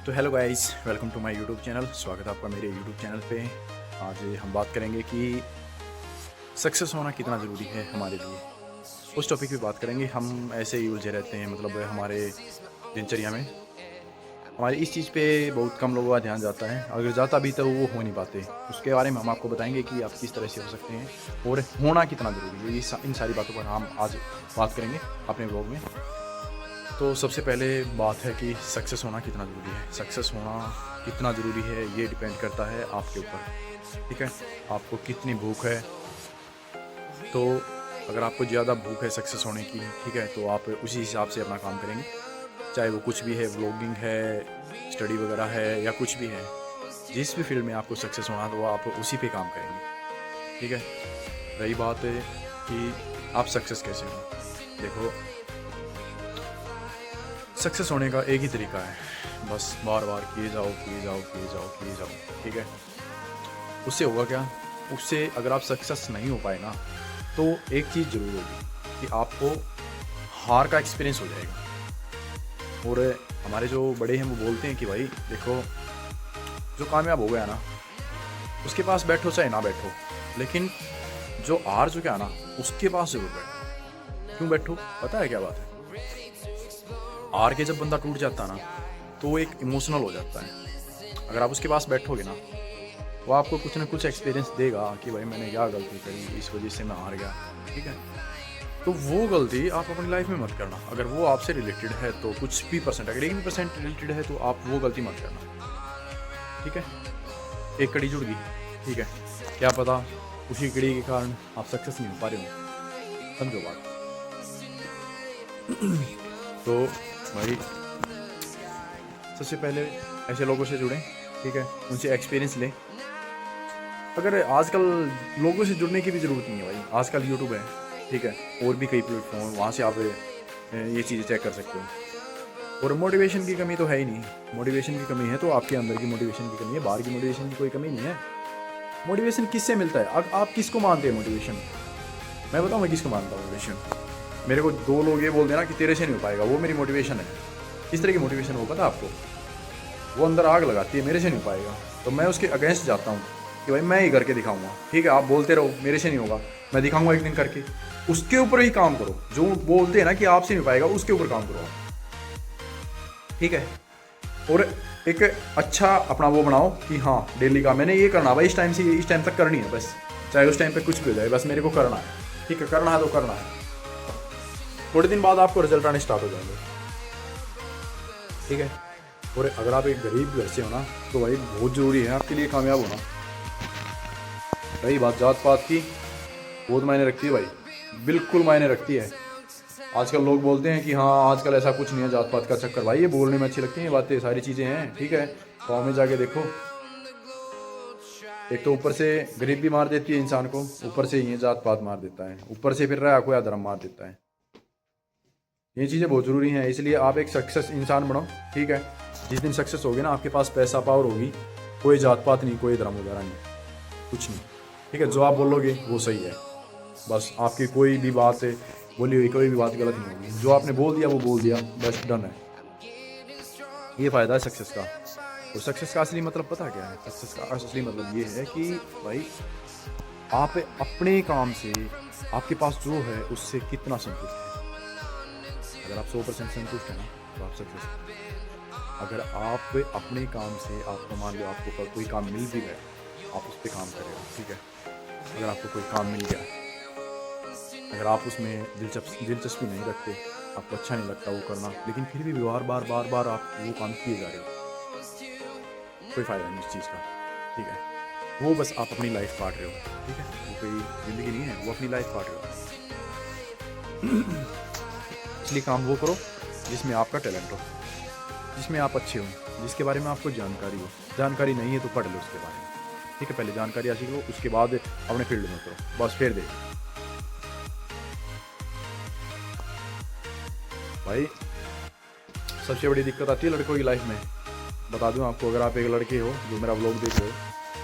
तो hello guys, welcome to my YouTube channel. स्वागत है आपका मेरे यूट्यूब चैनल पे। आज हम बात करेंगे कि सक्सेस होना कितना ज़रूरी है हमारे लिए। उस टॉपिक पे बात करेंगे। हम ऐसे ही उलझे रहते हैं, मतलब हमारे दिनचर्या में हमारी इस चीज़ पे बहुत कम लोगों का ध्यान जाता है। अगर जाता भी तो वो हो नहीं पाते। उसके बारे में हम आपको बताएंगे कि आप किस तरह से हो सकते हैं और होना कितना ज़रूरी है। इन सारी बातों पर हम आज बात करेंगे अपने ब्लॉग में। तो सबसे पहले बात है कि सक्सेस होना कितना ज़रूरी है। सक्सेस होना कितना ज़रूरी है ये डिपेंड करता है आपके ऊपर, ठीक है। आपको कितनी भूख है। तो अगर आपको ज़्यादा भूख है सक्सेस होने की, ठीक है, तो आप उसी हिसाब से अपना काम करेंगे। चाहे वो कुछ भी है, व्लॉगिंग है, स्टडी वगैरह है, या कुछ भी है। जिस भी फील्ड में आपको सक्सेस होना है तो आप उसी पे काम करेंगे, ठीक है। रही बात है कि आप सक्सेस कैसे हो। देखो, सक्सेस होने का एक ही तरीका है, बस बार बार किए जाओ किए जाओ किए जाओ किए जाओ, ठीक है। उससे होगा क्या? उससे अगर आप सक्सेस नहीं हो पाए ना, तो एक चीज़ ज़रूर होगी कि आपको हार का एक्सपीरियंस हो जाएगा। और हमारे जो बड़े हैं वो बोलते हैं कि भाई देखो, जो कामयाब हो गया ना, उसके पास बैठो चाहे ना बैठो, लेकिन जो हार चुका है ना, उसके पास ज़रूर बैठो। क्यों बैठो? पता है क्या बात है? हार के जब बंदा टूट जाता है ना, तो वो एक इमोशनल हो जाता है। अगर आप उसके पास बैठोगे ना, वो आपको कुछ ना कुछ एक्सपीरियंस देगा कि भाई मैंने क्या गलती करी, इस वजह से मैं हार गया, ठीक है। तो वो गलती आप अपनी लाइफ में मत करना। अगर वो आपसे रिलेटेड है तो कुछ भी परसेंट, अगर 1% रिलेटेड है तो आप वो गलती मत करना, ठीक है। एक कड़ी जुड़ गई, ठीक है, क्या पता उसी कड़ी के कारण आप सक्सेस नहीं हो पा रहे हो। समझो बात। तो भाई सबसे पहले ऐसे लोगों से जुड़ें, ठीक है, उनसे एक्सपीरियंस लें। अगर आजकल लोगों से जुड़ने की भी ज़रूरत नहीं है भाई, आजकल यूट्यूब है, ठीक है, और भी कई प्लेटफॉर्म, वहाँ से आप ये चीज़ें चेक कर सकते हो। और मोटिवेशन की कमी तो है ही नहीं। मोटिवेशन की कमी है तो आपके अंदर की मोटिवेशन की कमी है, बाहर की मोटिवेशन की कोई कमी नहीं है। मोटिवेशन किससे मिलता है? अब आप किसको मानते हैं मोटिवेशन? मैं बताऊँ मैं किसको मानता हूँ मोटिवेशन। मेरे को 2 लोग ये बोल देना कि तेरे से नहीं हो पाएगा, वो मेरी मोटिवेशन है। इस तरह की मोटिवेशन हो, पता आपको? वो अंदर आग लगाती है, मेरे से नहीं हो पाएगा, तो मैं उसके अगेंस्ट जाता हूँ कि भाई मैं ही करके दिखाऊंगा। ठीक है, आप बोलते रहो मेरे से नहीं होगा, मैं दिखाऊंगा एक दिन करके। उसके ऊपर ही काम करो। जो बोलते हैं ना कि आपसे नहीं हो पाएगा, उसके ऊपर काम करो, ठीक है। और एक अच्छा अपना वो बनाओ कि हाँ डेली का मैंने ये करना भाई, इस टाइम से इस टाइम तक करनी है बस, चाहे उस टाइम पे कुछ भी हो जाए, बस मेरे को करना है, ठीक है। करना है तो करना है। थोड़े दिन बाद आपको रिजल्ट आने स्टार्ट हो जाएंगे, ठीक है। और अगर आप एक गरीब घर से हो ना, तो भाई बहुत ज़रूरी है आपके लिए कामयाब होना। रही बात जात पात की, बहुत मायने रखती है भाई, बिल्कुल मायने रखती है। आजकल लोग बोलते हैं कि हाँ आजकल ऐसा कुछ नहीं है जात पात का चक्कर। भाई ये बोलने में अच्छी लगती हैं ये बातें, सारी चीज़ें हैं, ठीक है। गाँव में जाके देखो, एक तो ऊपर से गरीबी मार देती है इंसान को, ऊपर से ये जात पात मार देता है, ऊपर से फिर रहा कोई धर्म मार देता है। ये चीज़ें बहुत ज़रूरी हैं, इसलिए आप एक सक्सेस इंसान बनो, ठीक है। जिस दिन सक्सेस होगी ना, आपके पास पैसा पावर होगी, कोई जात पात नहीं, कोई धर्म वगैरह नहीं, कुछ नहीं, ठीक है। जो आप बोलोगे वो सही है, बस आपकी कोई भी बात बोली हुई कोई भी बात गलत नहीं होगी। जो आपने बोल दिया वो बोल दिया, बस डन है। ये फ़ायदा है सक्सेस का। और सक्सेस का असली मतलब पता क्या है? सक्सेस का असली मतलब ये है कि भाई आप अपने काम से, आपके पास जो है उससे कितना संतुष्ट है। अगर आप 100% संतुष्ट हैं ना, तो आप सक्सेस हैं। अगर आप अपने काम से, आपको मान लो आपको कोई काम मिल भी गया, आप उस पर काम करेगा, ठीक है। अगर आपको कोई काम मिल गया, अगर आप उसमें दिलचस्पी नहीं रखते, आपको अच्छा नहीं लगता वो करना, लेकिन फिर भी बार बार बार बार आप वो काम किए जा रहे हो, कोई फ़ायदा नहीं इस चीज़ का, ठीक है। वो बस आप अपनी लाइफ काट रहे हो, ठीक है। वो कोई ज़िंदगी नहीं है, वो अपनी लाइफ काट रहे हो। इसलिए काम वो करो जिसमें आपका टैलेंट हो, जिसमें आप अच्छे हो, जिसके बारे में आपको जानकारी हो। जानकारी नहीं है तो पढ़ लो उसके बारे में, ठीक है। पहले जानकारी हासिल करो, उसके बाद अपने फील्ड में करो, बस फिर देखो भाई। सबसे बड़ी दिक्कत आती है लड़कों की लाइफ में, बता दूं आपको। अगर आप एक लड़के हो जो मेरा व्लॉग देख रहे हो,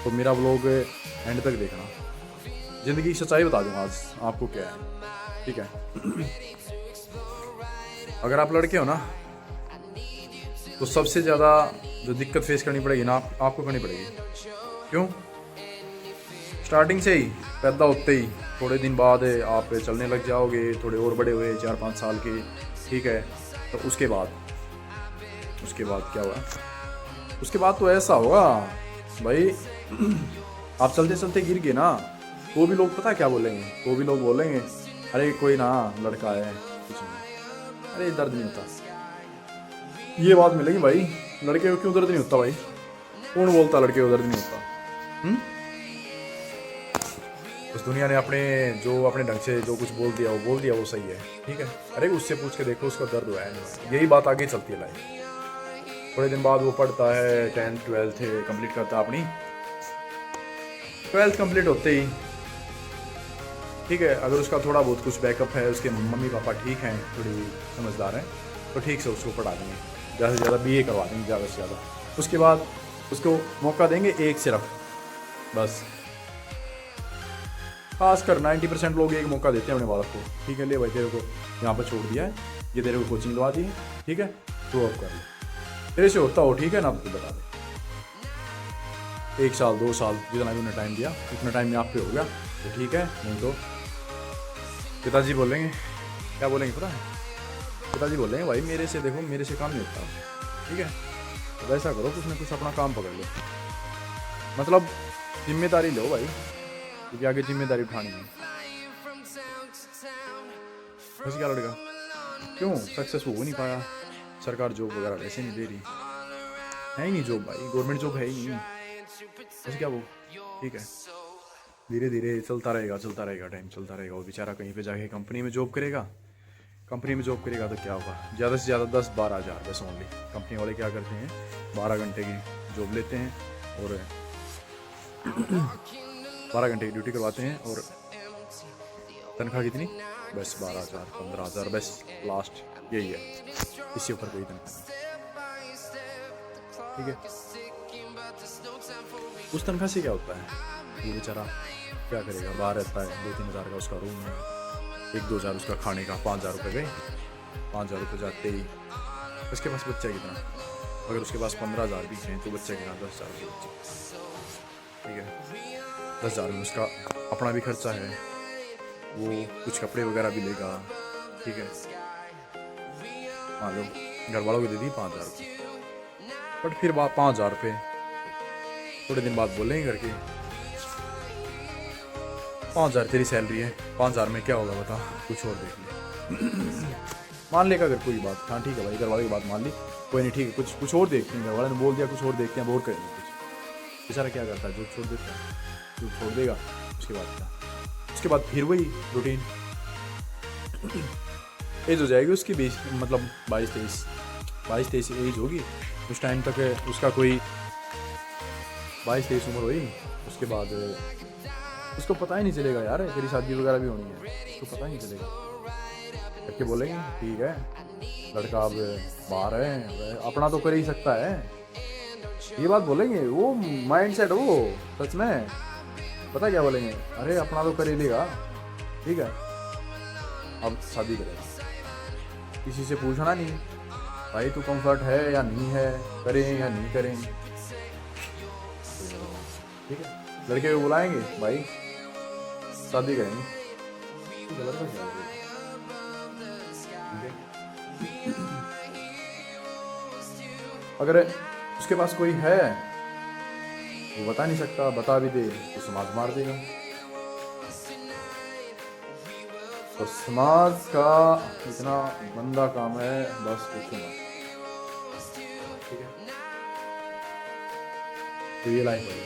तो मेरा व्लॉग एंड तक देखना। ज़िंदगी की सच्चाई बता दूंगा आज आपको क्या है, ठीक है। अगर आप लड़के हो ना, तो सबसे ज़्यादा जो दिक्कत फेस करनी पड़ेगी ना आपको करनी पड़ेगी। क्यों? स्टार्टिंग से ही, पैदा होते ही थोड़े दिन बाद आप चलने लग जाओगे, थोड़े और बड़े हुए 4-5 साल के, ठीक है। तो उसके बाद क्या हुआ? उसके बाद तो ऐसा होगा भाई आप चलते चलते गिर गए ना, वो भी लोग पता क्या बोलेंगे? वो भी लोग बोलेंगे अरे कोई ना, लड़का है, कुछ नहीं, अरे दर्द नहीं होता। ये बात मिलेगी भाई, लड़के को क्यों दर्द नहीं होता भाई? कौन बोलता लड़के को दर्द नहीं होता? उस दुनिया ने अपने ढंग से जो कुछ बोल दिया वो सही है, ठीक है। अरे उससे पूछ के देखो उसका दर्द हुआ है नहीं। यही बात आगे चलती है लाइफ। थोड़े दिन बाद वो पढ़ता है, 10th 12th कंप्लीट करता है अपनी। 12th कंप्लीट होते ही, ठीक है, अगर उसका थोड़ा बहुत कुछ बैकअप है, उसके मम्मी पापा ठीक हैं, थोड़ी समझदार हैं, तो ठीक से उसको पढ़ा देंगे, ज़्यादा से ज़्यादा BA करवा देंगे, ज़्यादा से ज़्यादा। उसके बाद उसको मौका देंगे एक सिर्फ, बस। खासकर 90% लोग एक मौका देते हैं अपने बालक को, ठीक है, ले भाई तेरे को यहाँ पर छोड़ दिया है, ये तेरे को कोचिंग दवा दी है, ठीक है, तो अब कर ले, तेरे से होता हो, ठीक है ना, आपको बता दे। 1 साल 2 साल जितना भी उन्हें टाइम दिया, उतना टाइम में आप पे हो गया तो ठीक है, नहीं तो पिताजी बोलेंगे, क्या बोलेंगे पता है? पिताजी बोलेंगे भाई मेरे से देखो, मेरे से काम नहीं होता, ठीक है, तो ऐसा करो कुछ ना कुछ अपना काम पकड़ लो, मतलब जिम्मेदारी लो भाई, क्योंकि आगे जिम्मेदारी उठानी है। बस क्या लड़का क्यों सक्सेस हो नहीं पाया? सरकार जॉब वगैरह वैसे नहीं दे रही है, ही नहीं जॉब भाई, गवर्नमेंट जॉब है ही नहीं, बस क्या वो, ठीक है, धीरे धीरे चलता रहेगा, टाइम चलता रहेगा। वो बेचारा कहीं पे जाके कंपनी में जॉब करेगा तो क्या होगा? ज़्यादा से ज़्यादा 10-12 हज़ार बस ओनली। कंपनी वाले क्या करते हैं, 12 घंटे की जॉब लेते हैं और 12 घंटे की ड्यूटी करवाते हैं, और तनख्वाह कितनी? बस 12,000 15,000 बस, लास्ट यही है, इससे ऊपर कोई तनख्वाह नहीं, ठीक है। उस तनख्वाह से क्या होता है? वो बेचारा क्या करेगा? बाहर रहता है, 2-3 हज़ार का उसका रूम है, 1-2 हज़ार उसका खाने का, 5,000 रुपये गए, 5,000 रुपये जाते ही उसके पास बच्चा कितना? अगर उसके पास 15,000 भी हैं तो बच्चे के साथ 10,000 रुपये बच्चे, ठीक है। 10,000 में उसका अपना भी खर्चा है, वो कुछ कपड़े वगैरह भी लेगा, ठीक है। मान लो घर वालों को दे दी 5,000 रुपये, बट फिर 5,000 रुपये थोड़े दिन बाद बोलेंगे करके 5,000 तेरी सैलरी है, 5,000 में क्या होगा बता, कुछ और देख ले। मान लेगा अगर कोई बात, हाँ ठीक है भाई, घर वाले की बात मान ली, कोई नहीं, ठीक है, कुछ और देखते हैं, घर वाले ने बोल दिया कुछ और देखते हैं, और करेंगे कुछ। बेचारा क्या करता है, जो छोड़ देता है, जो छोड़ देगा, उसके बाद क्या? उसके बाद फिर वही रूटीन। एज हो जाएगी उसकी 20, मतलब 22-23 एज होगी, उस टाइम तक उसका कोई 22-23 उम्र हुई, उसके बाद उसको पता ही नहीं चलेगा यार तेरी शादी वगैरह भी होनी है, उसको पता ही नहीं चलेगा। करके बोलेंगे ठीक है लड़का अब बाहर है, अपना तो कर ही सकता है, ये बात बोलेंगे। वो माइंड सेट वो सच में, पता क्या बोलेंगे? अरे अपना तो कर ही लेगा, ठीक है, अब शादी करेगा, किसी से पूछना नहीं भाई तू कंफर्ट है या नहीं है, करें या नहीं करें, ठीक है। लड़के को बुलाएंगे भाई शादी करेंगे, लड़का क्या करेगा, ठीक है। अगर उसके पास कोई है वो बता नहीं सकता, बता भी दे तो समाज मार देगा, तो समाज का इतना गंदा काम है, बस कुछ ना, ठीक है। तो ये लाइफ है,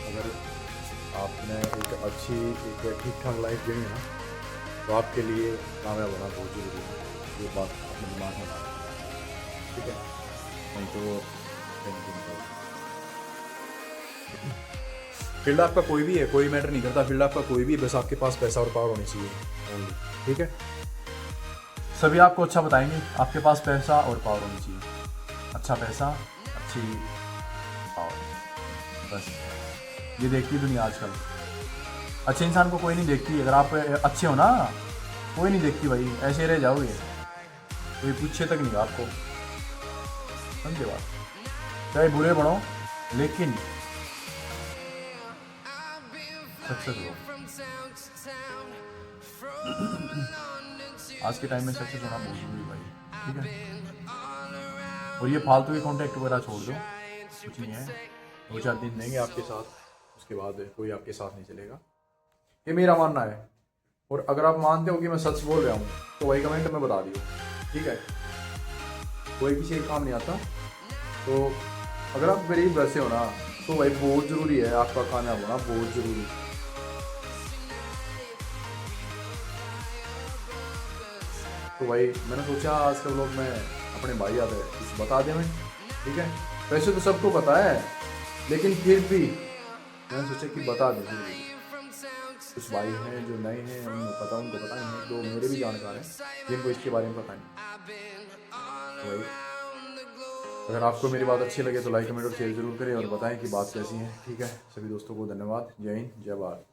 अगर आपने एक अच्छी एक ठीक ठाक लाइफ जीनी ना, तो आपके लिए कामयाब होना बहुत जरूरी है, ये बात अपने दिमाग में लाना, ठीक है, नहीं तो फील्ड आपका कोई भी है, कोई मैटर नहीं करता, फील्ड आपका कोई भी, बस आपके पास पैसा और पावर होनी चाहिए ओनली, ठीक है। सभी आपको अच्छा बताएंगे, आपके पास पैसा और पावर होनी चाहिए, अच्छा पैसा अच्छी पावर, बस ये देखती दुनिया आजकल। अच्छे इंसान को कोई नहीं देखती, अगर आप अच्छे हो ना कोई नहीं देखती भाई, ऐसे रह जाओगे, कोई पूछे तक नहीं आपको, समझे बात? चाहे बुरे बनो लेकिन सक्सेस हो। आज के टाइम में सक्सेस होना बहुत जरूरी भाई, ठीक है। और ये फालतू के कॉन्टेक्ट वगैरह छोड़ दो, कुछ नहीं है। 2-4 दिन देंगे आपके साथ, उसके बाद कोई आपके साथ नहीं चलेगा, ये मेरा मानना है। और अगर आप मानते हो कि मैं सच बोल रहा हूँ तो वही कमेंट में बता दियो, ठीक है। कोई किसी का काम नहीं आता। तो अगर आप गरीब वैसे हो ना तो भाई बहुत ज़रूरी है आपका कामयाब होना, बहुत ज़रूरी। तो भाई मैंने सोचा आज के व्लॉग में अपने भाई आते कुछ बता दें मैं, ठीक है। वैसे तो सबको पता है लेकिन फिर भी मैंने सोचा कि बता दें। कुछ भाई हैं जो नए हैं, उनको पता नहीं है, जो मेरे भी जानकार हैं जिनको इसके बारे में पता नहीं। तो भाई अगर आपको मेरी बात अच्छी लगे तो लाइक कमेंट और शेयर जरूर करें और बताएं कि बात कैसी है, ठीक है। सभी दोस्तों को धन्यवाद। जय हिंद, जय भारत।